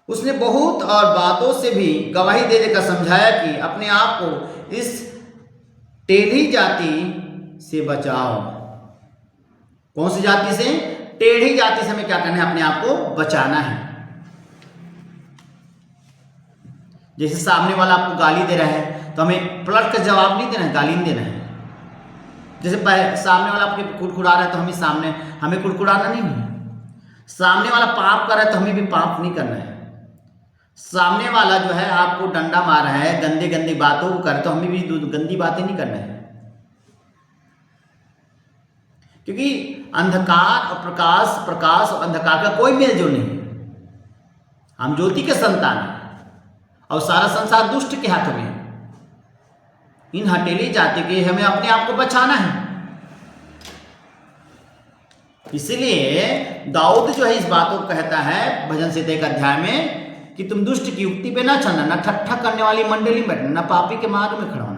उसने बहुत और बातों से भी गवाही दे देकर समझाया कि अपने आप को इस टेढ़ी जाति से बचाओ। कौन सी जाति से? टेढ़ी जाति से हमें क्या करना है? अपने आप को बचाना है। जैसे सामने वाला आपको गाली दे रहा है तो हमें पलट कर जवाब नहीं देना है, गाली नहीं देना है। जैसे सामने वाला आपके कुड़कुड़ा रहा है तो हमें कुड़कुड़ाना नहीं है। सामने वाला पाप कर रहा है तो हमें भी पाप नहीं करना है। सामने वाला जो है आपको डंडा मार रहा है, गंदे गंदी बातों को करे तो हमें भी गंदी बातें नहीं करना है। क्योंकि अंधकार और प्रकाश, प्रकाश और अंधकार का कोई मेल जोल नहीं। हम ज्योति के संतान हैं और सारा संसार दुष्ट के हाथों में है। इन हटेली जाति के हमें अपने आप को बचाना है। इसलिए दाऊद जो है इस बात को कहता है भजन संहिता एक अध्याय में कि तुम दुष्ट की युक्ति पे ना चलना, ना ठट्ठा करने वाली मंडली में बैठना, ना पापी के मार्ग में खड़ा होना।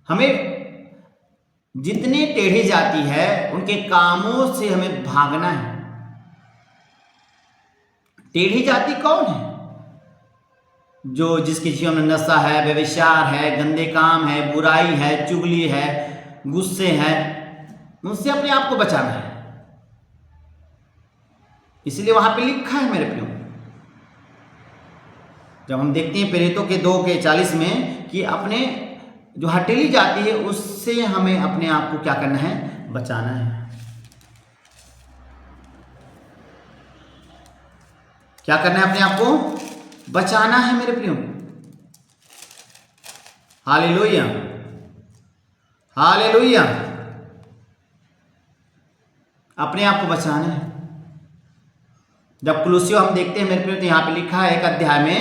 हमें जितने टेढ़ी जाति है उनके कामों से हमें भागना है। टेढ़ी जाति कौन है? जो जिसके जीवन में नशा है, व्यभिचार है, गंदे काम है, बुराई है, चुगली है, गुस्से है, उनसे अपने आप को बचाना है। इसलिए वहां पे लिखा है मेरे प्रियो, जब हम देखते हैं प्रेरितों के 2:40 में कि अपने जो हटेली जाती है उससे हमें अपने आप को क्या करना है? बचाना है। क्या करना है? अपने आप को बचाना है मेरे प्रियो। Hallelujah, hallelujah. अपने आप को बचाना है। जब कुलुस्सियों हम देखते हैं मेरे प्रियो तो यहाँ पे लिखा है एक अध्याय में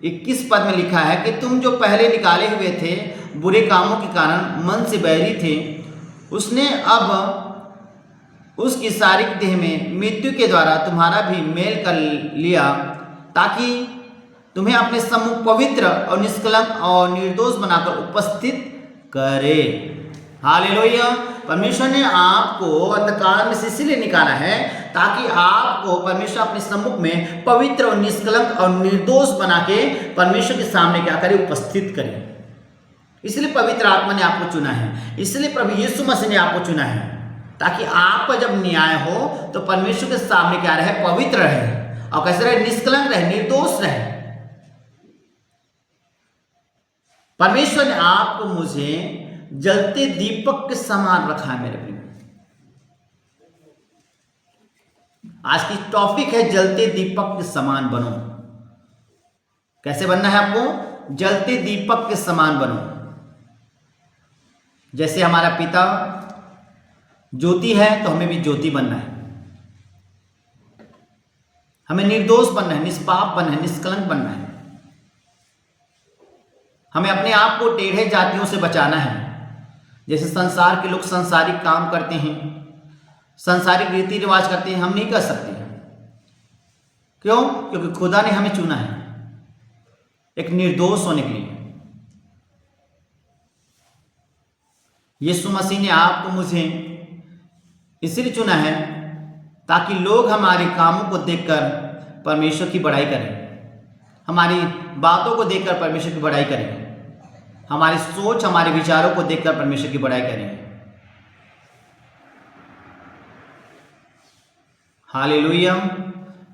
21 पद में लिखा है कि तुम जो पहले निकाले हुए थे बुरे कामों के कारण मन से बैरी थे, उसने अब उसकी शारीरिक देह में मृत्यु के द्वारा तुम्हारा भी मेल कर लिया, ताकि तुम्हें अपने सम्मुख पवित्र और निष्कलंक और निर्दोष बनाकर उपस्थित करे। हालेलुया। परमेश्वर ने आपको अंधकार में से इसलिए निकाला है ताकि आपको परमेश्वर अपने सम्मुख में पवित्र और निष्कलंक और निर्दोष बना के परमेश्वर के सामने क्या करे? उपस्थित करे। इसलिए पवित्र आत्मा ने आपको चुना है, इसलिए प्रभु यीशु मसीह ने आपको चुना है, ताकि आपका जब न्याय हो तो परमेश्वर के सामने क्या रहे? पवित्र रहे। और कैसे रहे? निष्कलंक रहे, निर्दोष रहे। परमेश्वर ने आपको मुझे जलते दीपक के समान रखा है मेरे प्रिय। आज की टॉपिक है जलते दीपक के समान बनो। कैसे बनना है आपको? जलते दीपक के समान बनो। जैसे हमारा पिता ज्योति है तो हमें भी ज्योति बनना है। हमें निर्दोष बनना है, निष्पाप बनना है, निष्कलंक बनना है। हमें अपने आप को टेढ़े जातियों से बचाना है। जैसे संसार के लोग सांसारिक काम करते हैं, सांसारिक रीति रिवाज करते हैं, हम नहीं कर सकते। क्यों? क्योंकि खुदा ने हमें चुना है एक निर्दोष होने के लिए। यीशु मसीह ने आपको मुझे इसलिए चुना है ताकि लोग हमारे कामों को देखकर परमेश्वर की बड़ाई करें, हमारी बातों को देखकर परमेश्वर की बड़ाई करें, हमारी सोच, हमारे विचारों को देखकर परमेश्वर की बड़ाई करें। Hallelujah,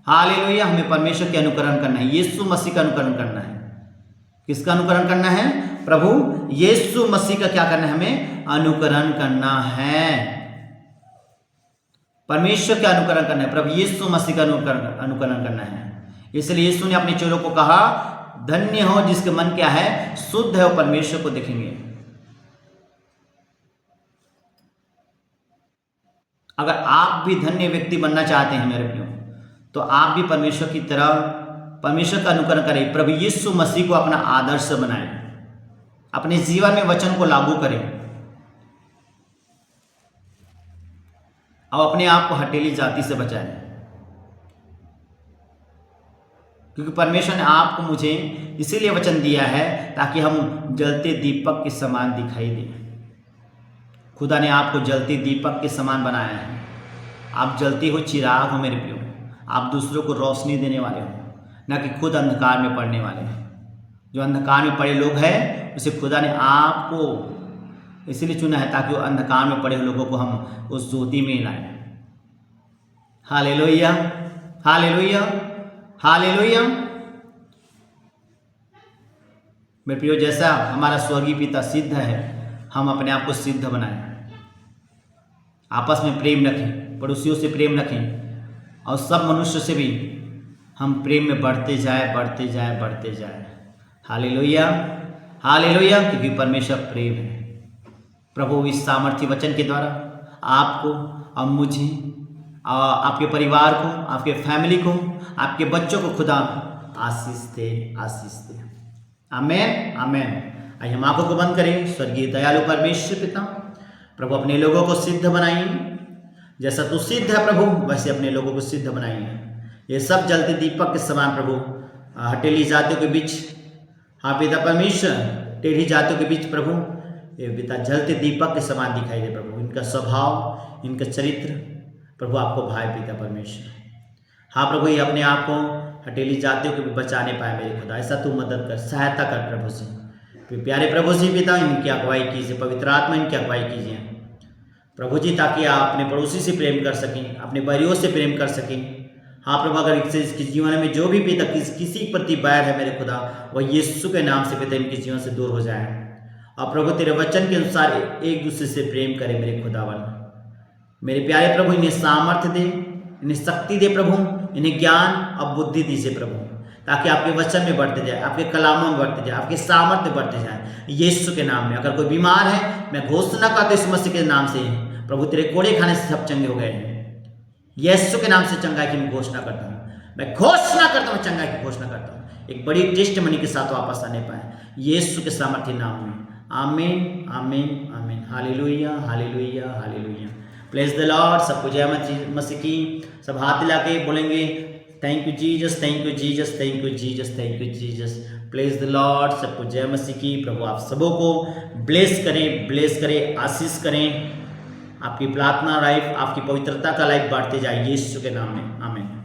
hallelujah. हमें परमेश्वर के अनुकरण करना है, यीशु मसीह का अनुकरण करना है। किसका अनुकरण करना है? प्रभु यीशु मसीह का क्या करना है? हमें अनुकरण करना है। परमेश्वर का अनुकरण करना है, प्रभु यीशु मसीह का अनुकरण करना है। इसलिए यीशु ने अपने चेलों को कहा, धन्य हो जिसके मन क्या है? शुद्ध है, और परमेश्वर को देखेंगे। अगर आप भी धन्य व्यक्ति बनना चाहते हैं मेरे प्रियो, तो आप भी परमेश्वर की तरह परमेश्वर का अनुकरण करें। प्रभु यीशु मसीह को अपना आदर्श बनाएं, अपने जीवन में वचन को लागू करें और अपने आप को हठीली जाति से बचाएं। क्योंकि परमेश्वर ने आपको मुझे इसीलिए वचन दिया है ताकि हम जलते दीपक के समान दिखाई दें। खुदा ने आपको जलते दीपक के समान बनाया है। आप जलते हो चिराग हो मेरे प्रियो। आप दूसरों को रोशनी देने वाले हो, ना कि खुद अंधकार में पड़ने वाले हैं। जो अंधकार में पड़े लोग हैं उसे खुदा ने आपको इसलिए चुना है ताकि वो अंधकार में पड़े लोगों को हम उस ज्योति में लाएं। Hallelujah, hallelujah, hallelujah. मेरे प्रियो, जैसा हमारा स्वर्गीय पिता सिद्ध है, हम अपने आप को सिद्ध बनाएं, आपस में प्रेम रखें, पड़ोसियों से प्रेम रखें और सब मनुष्य से भी हम प्रेम में बढ़ते जाए, बढ़ते जाए, बढ़ते जाए। हालेलुया, हालेलुया, क्योंकि परमेश्वर प्रेम है। प्रभु इस सामर्थ्य वचन के द्वारा आपको और मुझे, आपके परिवार को, आपके फैमिली को, आपके बच्चों को खुदा आशीष दे, आशीष दे। आमेन, आमेन। आइए हम आंखों को बंद करें। स्वर्गीय दयालु परमेश्वर पिता, प्रभु अपने लोगों को सिद्ध बनाइए। जैसा तू सिद्ध है प्रभु, वैसे अपने लोगों को सिद्ध बनाइए। ये सब जलते दीपक के समान प्रभु हटेली जातियों के बीच, हाँ पिता परमेश्वर, टेढ़ी जातियों के बीच प्रभु ये पिता जलते दीपक के समान दिखाई दे प्रभु। इनका स्वभाव, इनका चरित्र प्रभु आपको भाई पिता परमेश्वर। हाँ प्रभु, ये अपने आप को हटेली जातियों को भी बचाने पाए मेरे खुदा। ऐसा तू मदद कर, सहायता कर प्रभु से। फिर प्यारे प्रभु जी पिता, इनकी अगुवाई कीजिए, पवित्र आत्मा इनकी अगुवाई कीजिए प्रभु जी, ताकि आप अपने पड़ोसी से प्रेम कर सकें, अपने बैरियों से प्रेम कर सकें। हाँ प्रभु, अगर इसके जीवन में जो भी पिता किसी प्रति बैर है मेरे खुदा, वह यीशु के नाम से पिता इनके जीवन से दूर हो जाए। और प्रभु तेरे वचन के अनुसार एक दूसरे से प्रेम करें मेरे खुदावन। मेरे प्यारे प्रभु, इन्हें सामर्थ्य दे, इन्हें शक्ति दे प्रभु, इन्हें ज्ञान और बुद्धि दीजिए प्रभु, ताकि आपके वचन में बढ़ते जाए, आपके कलामों में बढ़ते जाए, आपके सामर्थ्य बढ़ते जाए यीशु के नाम में। अगर कोई बीमार है, मैं घोषणा करता हूं इस मसीह के नाम से, प्रभु तेरे कोड़े खाने से सब चंगे हो गए हैं। यीशु के नाम से चंगाई की मैं घोषणा करता हूँ, मैं घोषणा करता हूँ, चंगाई की घोषणा करता हूँ। एक बड़ी टेस्टमनी के साथ वापस आने पाए यीशु के सामर्थ्य नाम में। आमीन, आमीन, आमीन। Hallelujah, hallelujah, hallelujah. Praise the Lord. सबको जय मसीह की। सब हाथ हिला के बोलेंगे thank you Jesus, thank you Jesus, thank you Jesus, thank you Jesus. Praise the Lord. सबको जय मसीह की। प्रभु आप सबों को ब्लेस करें, ब्लेस करें, आशीष करें। आपकी प्रार्थना लाइफ, आपकी पवित्रता का लाइफ बढ़ते जाए यीशु के नाम में। आमीन।